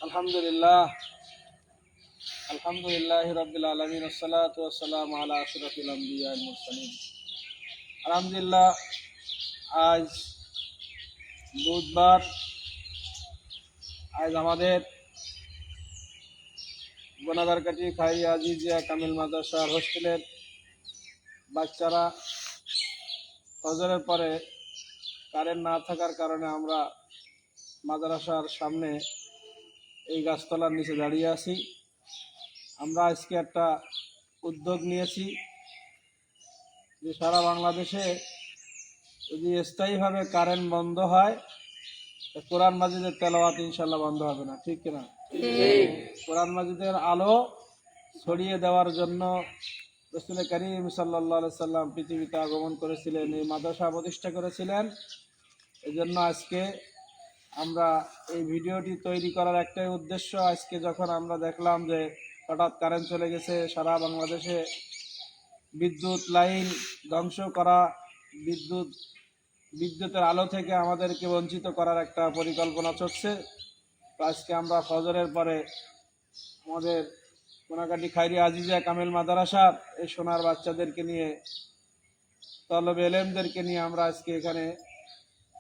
আলহামদুলিল্লাহ রাব্বিল আলামিন ওয়াসসালাতু ওয়াসসালামু আলা আশরাফিল আমবিয়া ওয়াল মুরসালিন। আলহামদুলিল্লাহ, আজ বুধবার। আজ আমাদের গোনাগারকাটি খাইরিয়া আজিজিয়া কামিল মাদ্রাসার হোস্টেলের বাচ্চারা ফজরের পরে কারেন্ট না থাকার কারণে আমরা মাদ্রাসার সামনে এই গাছতলার নিচে দাঁড়িয়ে আছি। আমরা আজকে একটা উদ্যোগ নিয়েছি যে সারা বাংলাদেশে যদি স্থায়ীভাবে কারেন্ট বন্ধ হয়, কোরআন মাজিদের তেলাওয়াত ইনশাল্লাহ বন্ধ হবে না, ঠিক কিনা? কোরআন মাজিদের আলো ছড়িয়ে দেওয়ার জন্য রাসূল করিম সাল্লাল্লাহু আলাইহি সাল্লাম পৃথিবীতে আগমন করেছিলেন, এই মাদ্রাসা প্রতিষ্ঠা করেছিলেন। এজন্য আজকে আমরা এই ভিডিওটি তৈরি করার একটাই উদ্দেশ্য। আজকে যখন আমরা দেখলাম যে হঠাৎ কারেন্ট চলে গেছে, সারা বাংলাদেশে বিদ্যুৎ লাইন ধ্বংস করা, বিদ্যুতের আলো থেকে আমাদেরকে বঞ্চিত করার একটা পরিকল্পনা চলছে। তো আজকে আমরা ফজরের পরে আমাদের গোনাগারকাটি খাইরিয়া আজিজিয়া কামিল মাদ্রাসার এই সোনার বাচ্চাদেরকে নিয়ে, তলবে এলেমদেরকে নিয়ে আমরা আজকে এখানে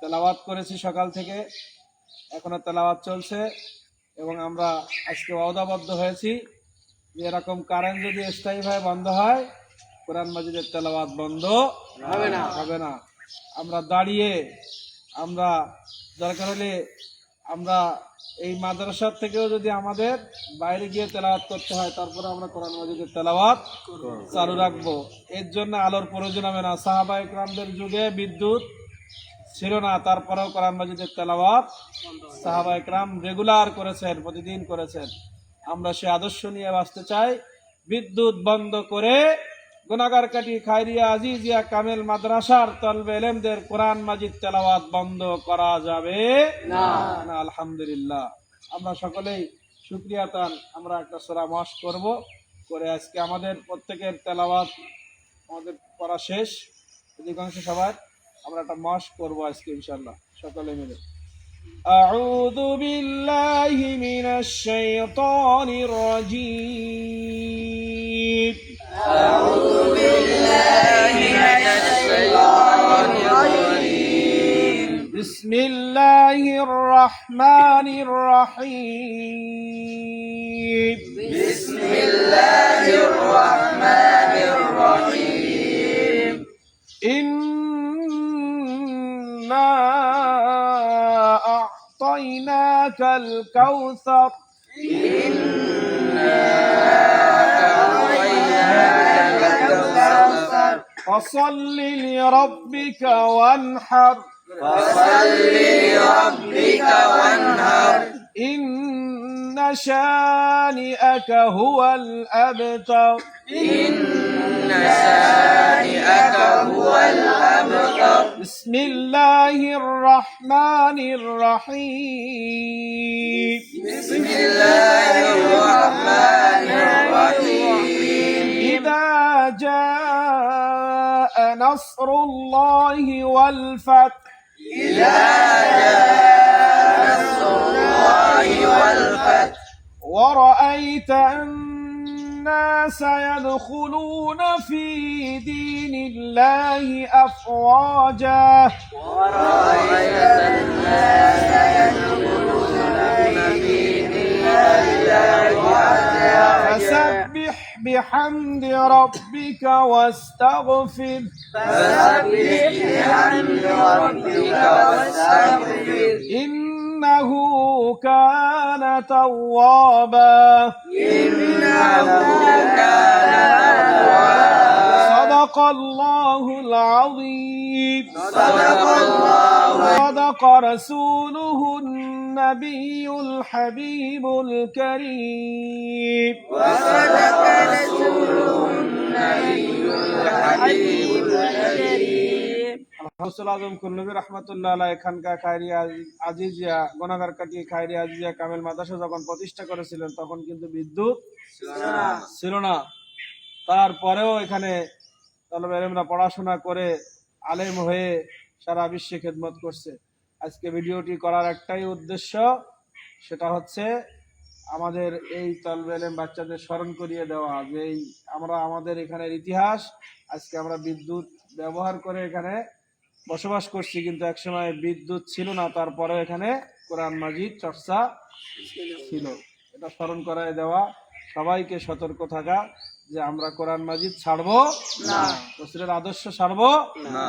তেলাওয়াত করেছি সকাল থেকে, এখনো তেলাওয়াত চলছে। এবং আমরা আজকে ওয়াদাবদ্ধ হয়েছি যে এরকম কারেন্ট যদি স্থায়ীভাবে বন্ধ হয়, কোরআন মাজিদের তেলাওয়াত বন্ধ হবে না। আমরা দাঁড়িয়ে, আমরা দরকার হলে আমরা এই মাদ্রাসার থেকেও যদি আমাদের বাইরে গিয়ে তেলাওয়াত করতে হয়, তারপরে আমরা কোরআন মাজিদের তেলাওয়াত চালু রাখবো। এর জন্য আলোর প্রয়োজন হবে না। সাহাবা ইকরামদের যুগে বিদ্যুৎ ছিল না, তারপরেও কোরআন মাজিদের তেলাওয়াত সাহাবা ইকরাম রেগুলার করেছেন, প্রতিদিন করেছেন। আমরা সে আদর্শ নিয়ে বাঁচতে চাই। বিদ্যুৎ বন্ধ করে গোনাগারকাটি খাইরিয়া আজিজিয়া কামিল মাদ্রাসার তলবে এলেমদের কোরআন মাজিদ তেলাওয়াত বন্ধ করা যাবে না। আলহামদুলিল্লাহ, আমরা সকলেই শুকরিয়া তান। আমরা একটা সূরা মাস করব, করে আজকে আমাদের প্রত্যেকের তেলাওয়াত আমাদের পড়া শেষ, অধিকাংশ সবার আমরা একটা মাস করব আজকে ইনশাআল্লাহ সকলে মিলে। আউযু বিল্লাহি মিনাশ শাইতানির রাজীম। আউযু বিল্লাহি মিনাশ শাইতানির রাজীম। বিসমিল্লাহির রহমানির রহিম। বিসমিল্লাহির রহমানির রহিম। ইন্না আ'তাইনাকাল কাউসার। ইন্না আ'তাইনাকাল কাউসার। ফাসাল্লি লিরাব্বিকা ওয়ানহার। ফাসাল্লি লিরাব্বিকা ওয়ানহার। ইন্না শানিআকা হুয়াল আবতার। ইন্না শানিআকা হুয়াল আবতার। বিসমিল্লাহির রহমানির রহিম। বিসমিল্লাহির রহমানির রহিম। ইযা জাআ নাসরুল্লাহি ওয়াল ফাth। ইযা জাআ নাসরুল্লাহি ওয়াল ফাth। ওয়া রাআইতা الناس يدخلون في دين الله أفواجا. ورأيت الناس يدخلون في دين الله أفواجا. فسبح بحمد ربك واستغفر. فسبح بحمد ربك واستغفر. إنه كان توابا. إنه كان توابا. صدق الله العظيم. صدق الله. صدق رسوله النبي الحبيب الكريم. وصدق رسوله النبي الحبيب الكريم. গৌসুল আজম কুল্লুবী রাহমাতুল্লাহ আলাইহি এখানকার খাইরিয়া আজিজিয়া গোনাগারকাটি খাইরিয়া আজিজিয়া কামিল মাদ্রাসা যখন প্রতিষ্ঠা করেছিলেন, তখন কিন্তু বিদ্যুৎ ছিল না। তারপরেও এখানে তলবে এলেমরা পড়াশোনা করে আলেম হয়ে সারা বিশ্বে খেদমত করছে। আজকে ভিডিওটি করার একটাই উদ্দেশ্য, সেটা হচ্ছে আমাদের এই তলবে ইলম বাচ্চাদের স্মরণ করিয়ে দেওয়া যে আমরা আমাদের এখানের ইতিহাস, আজকে আমরা বিদ্যুৎ ব্যবহার করে এখানে বসবাস করছি, কিন্তু একসময় বিদ্যুৎ ছিল না, তারপরে এখানে কোরআন মাজিদ চর্চা ছিল। এটা স্মরণ করায় দেওয়া, সবাইকে সতর্ক থাকা যে আমরা কোরআন মাজিদ ছাড়বো না, রাসূলের আদর্শ ছাড়বো না।